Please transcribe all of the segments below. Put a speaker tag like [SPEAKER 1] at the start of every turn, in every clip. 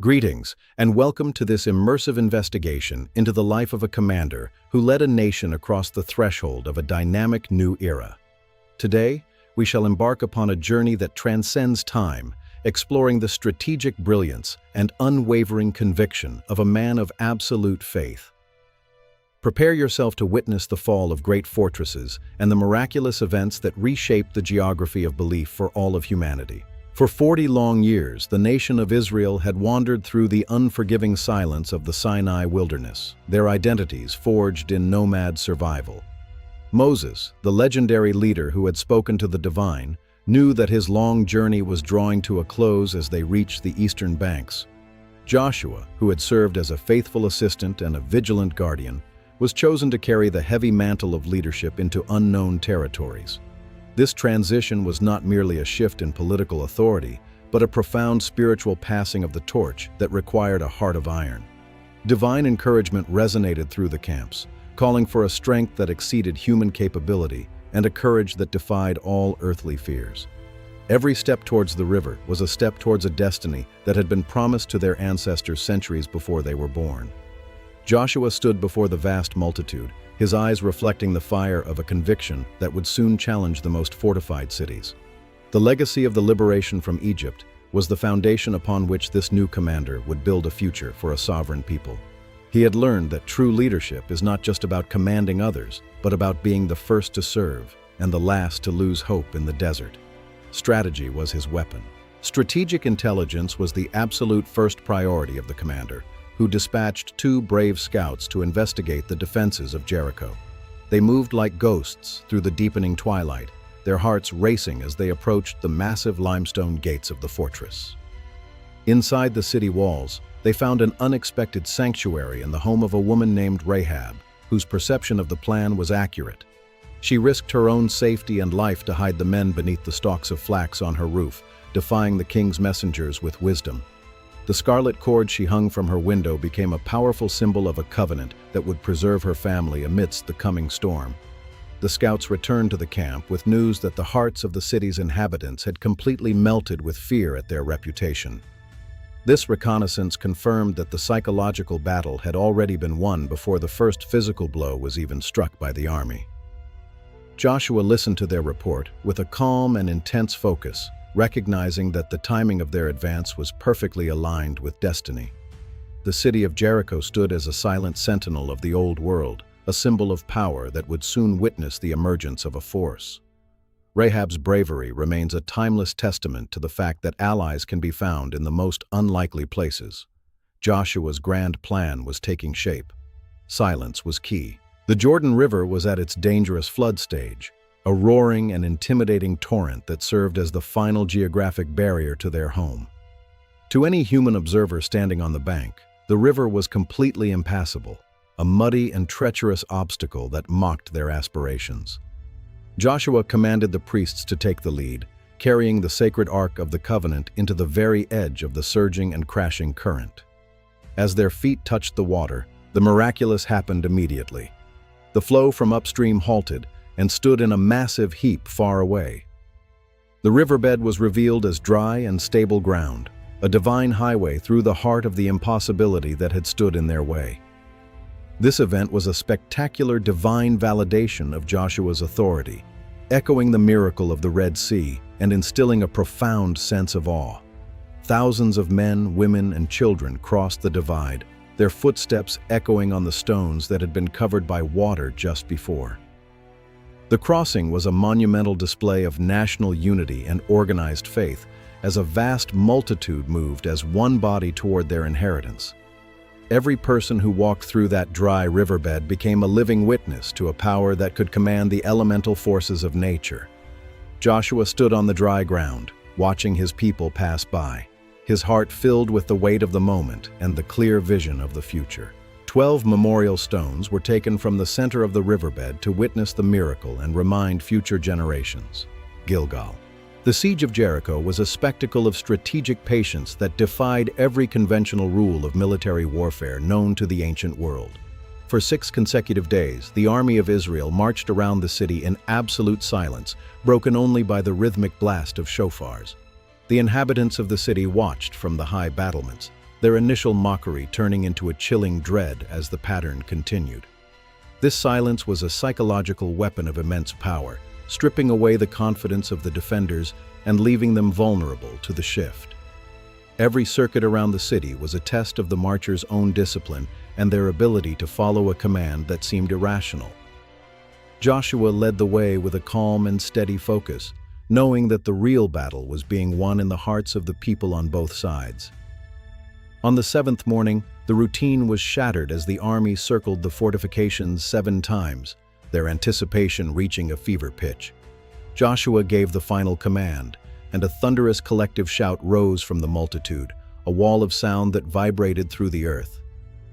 [SPEAKER 1] Greetings, and welcome to this immersive investigation into the life of a commander who led a nation across the threshold of a dynamic new era. Today, we shall embark upon a journey that transcends time, exploring the strategic brilliance and unwavering conviction of a man of absolute faith. Prepare yourself to witness the fall of great fortresses and the miraculous events that reshaped the geography of belief for all of humanity. For 40 long years, the nation of Israel had wandered through the unforgiving silence of the Sinai wilderness, their identities forged in nomad survival. Moses, the legendary leader who had spoken to the divine, knew that his long journey was drawing to a close as they reached the eastern banks. Joshua, who had served as a faithful assistant and a vigilant guardian, was chosen to carry the heavy mantle of leadership into unknown territories. This transition was not merely a shift in political authority, but a profound spiritual passing of the torch that required a heart of iron. Divine encouragement resonated through the camps, calling for a strength that exceeded human capability and a courage that defied all earthly fears. Every step towards the river was a step towards a destiny that had been promised to their ancestors centuries before they were born. Joshua stood before the vast multitude, his eyes reflecting the fire of a conviction that would soon challenge the most fortified cities. The legacy of the liberation from Egypt was the foundation upon which this new commander would build a future for a sovereign people. He had learned that true leadership is not just about commanding others, but about being the first to serve and the last to lose hope in the desert. Strategy was his weapon. Strategic intelligence was the absolute first priority of the commander, who dispatched 2 brave scouts to investigate the defenses of Jericho. They moved like ghosts through the deepening twilight, their hearts racing as they approached the massive limestone gates of the fortress. Inside the city walls, they found an unexpected sanctuary in the home of a woman named Rahab, whose perception of the plan was accurate. She risked her own safety and life to hide the men beneath the stalks of flax on her roof, defying the king's messengers with wisdom. The scarlet cord she hung from her window became a powerful symbol of a covenant that would preserve her family amidst the coming storm. The scouts returned to the camp with news that the hearts of the city's inhabitants had completely melted with fear at their reputation. This reconnaissance confirmed that the psychological battle had already been won before the first physical blow was even struck by the army. Joshua listened to their report with a calm and intense focus, recognizing that the timing of their advance was perfectly aligned with destiny. The city of Jericho stood as a silent sentinel of the old world, a symbol of power that would soon witness the emergence of a force. Rahab's bravery remains a timeless testament to the fact that allies can be found in the most unlikely places. Joshua's grand plan was taking shape. Silence was key. The Jordan River was at its dangerous flood stage, a roaring and intimidating torrent that served as the final geographic barrier to their home. To any human observer standing on the bank, the river was completely impassable, a muddy and treacherous obstacle that mocked their aspirations. Joshua commanded the priests to take the lead, carrying the sacred Ark of the Covenant into the very edge of the surging and crashing current. As their feet touched the water, the miraculous happened immediately. The flow from upstream halted and stood in a massive heap far away. The riverbed was revealed as dry and stable ground, a divine highway through the heart of the impossibility that had stood in their way. This event was a spectacular divine validation of Joshua's authority, echoing the miracle of the Red Sea and instilling a profound sense of awe. Thousands of men, women, and children crossed the divide, their footsteps echoing on the stones that had been covered by water just before. The crossing was a monumental display of national unity and organized faith, as a vast multitude moved as one body toward their inheritance. Every person who walked through that dry riverbed became a living witness to a power that could command the elemental forces of nature. Joshua stood on the dry ground, watching his people pass by, his heart filled with the weight of the moment and the clear vision of the future. 12 memorial stones were taken from the center of the riverbed to witness the miracle and remind future generations. Gilgal. The siege of Jericho was a spectacle of strategic patience that defied every conventional rule of military warfare known to the ancient world. For 6 consecutive days, the army of Israel marched around the city in absolute silence, broken only by the rhythmic blast of shofars. The inhabitants of the city watched from the high battlements, their initial mockery turning into a chilling dread as the pattern continued. This silence was a psychological weapon of immense power, stripping away the confidence of the defenders and leaving them vulnerable to the shift. Every circuit around the city was a test of the marchers' own discipline and their ability to follow a command that seemed irrational. Joshua led the way with a calm and steady focus, knowing that the real battle was being won in the hearts of the people on both sides. On the seventh morning, the routine was shattered as the army circled the fortifications 7 times, their anticipation reaching a fever pitch. Joshua gave the final command, and a thunderous collective shout rose from the multitude, a wall of sound that vibrated through the earth.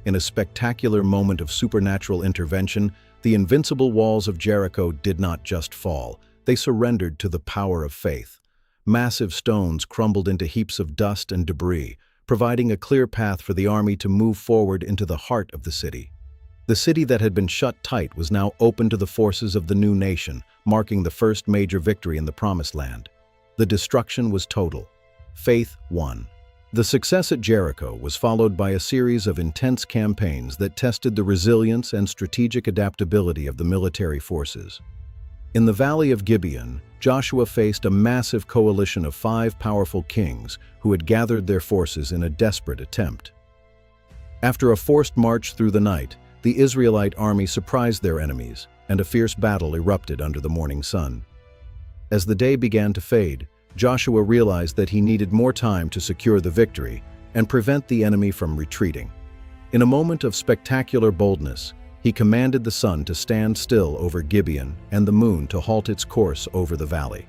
[SPEAKER 1] In a spectacular moment of supernatural intervention, the invincible walls of Jericho did not just fall, they surrendered to the power of faith. Massive stones crumbled into heaps of dust and debris, providing a clear path for the army to move forward into the heart of the city. The city that had been shut tight was now open to the forces of the new nation, marking the first major victory in the Promised Land. The destruction was total. Faith won. The success at Jericho was followed by a series of intense campaigns that tested the resilience and strategic adaptability of the military forces. In the Valley of Gibeon, Joshua faced a massive coalition of 5 powerful kings who had gathered their forces in a desperate attempt. After a forced march through the night, the Israelite army surprised their enemies, and a fierce battle erupted under the morning sun. As the day began to fade, Joshua realized that he needed more time to secure the victory and prevent the enemy from retreating. In a moment of spectacular boldness, he commanded the sun to stand still over Gibeon and the moon to halt its course over the valley.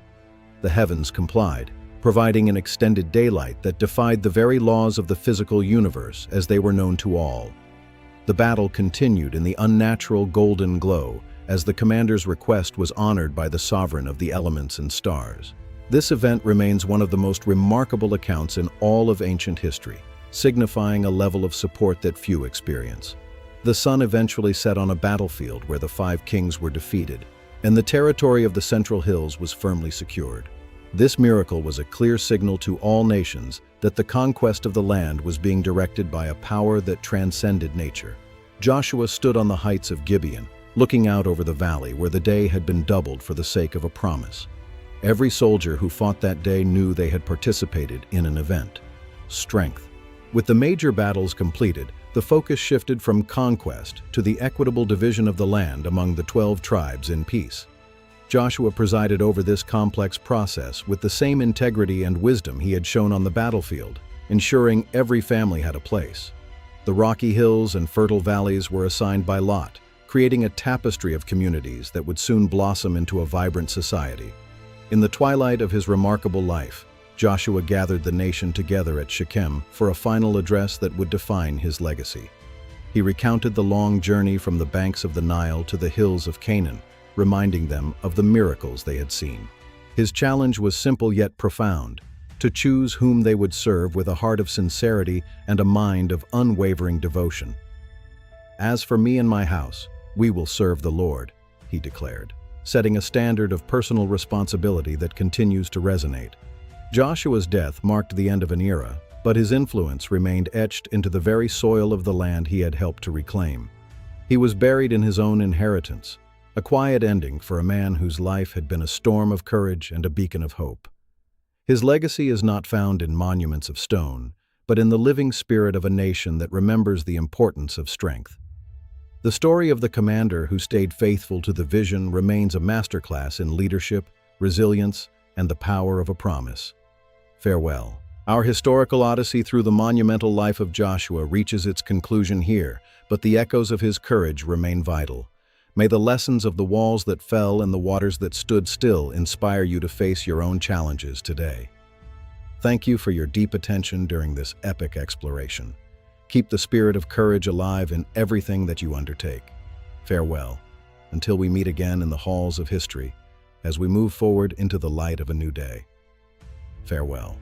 [SPEAKER 1] The heavens complied, providing an extended daylight that defied the very laws of the physical universe as they were known to all. The battle continued in the unnatural golden glow as the commander's request was honored by the sovereign of the elements and stars. This event remains one of the most remarkable accounts in all of ancient history, signifying a level of support that few experience. The sun eventually set on a battlefield where the 5 kings were defeated, and the territory of the Central Hills was firmly secured. This miracle was a clear signal to all nations that the conquest of the land was being directed by a power that transcended nature. Joshua stood on the heights of Gibeon, looking out over the valley where the day had been doubled for the sake of a promise. Every soldier who fought that day knew they had participated in an event. Strength. With the major battles completed, the focus shifted from conquest to the equitable division of the land among the 12 tribes in peace. Joshua presided over this complex process with the same integrity and wisdom he had shown on the battlefield, ensuring every family had a place. The rocky hills and fertile valleys were assigned by lot, creating a tapestry of communities that would soon blossom into a vibrant society. In the twilight of his remarkable life, Joshua gathered the nation together at Shechem for a final address that would define his legacy. He recounted the long journey from the banks of the Nile to the hills of Canaan, reminding them of the miracles they had seen. His challenge was simple yet profound: to choose whom they would serve with a heart of sincerity and a mind of unwavering devotion. "As for me and my house, we will serve the Lord," he declared, setting a standard of personal responsibility that continues to resonate. Joshua's death marked the end of an era, but his influence remained etched into the very soil of the land he had helped to reclaim. He was buried in his own inheritance, a quiet ending for a man whose life had been a storm of courage and a beacon of hope. His legacy is not found in monuments of stone, but in the living spirit of a nation that remembers the importance of strength. The story of the commander who stayed faithful to the vision remains a masterclass in leadership, resilience, and the power of a promise. Farewell. Our historical odyssey through the monumental life of Joshua reaches its conclusion here, but the echoes of his courage remain vital. May the lessons of the walls that fell and the waters that stood still inspire you to face your own challenges today. Thank you for your deep attention during this epic exploration. Keep the spirit of courage alive in everything that you undertake. Farewell, until we meet again in the halls of history, as we move forward into the light of a new day. Farewell.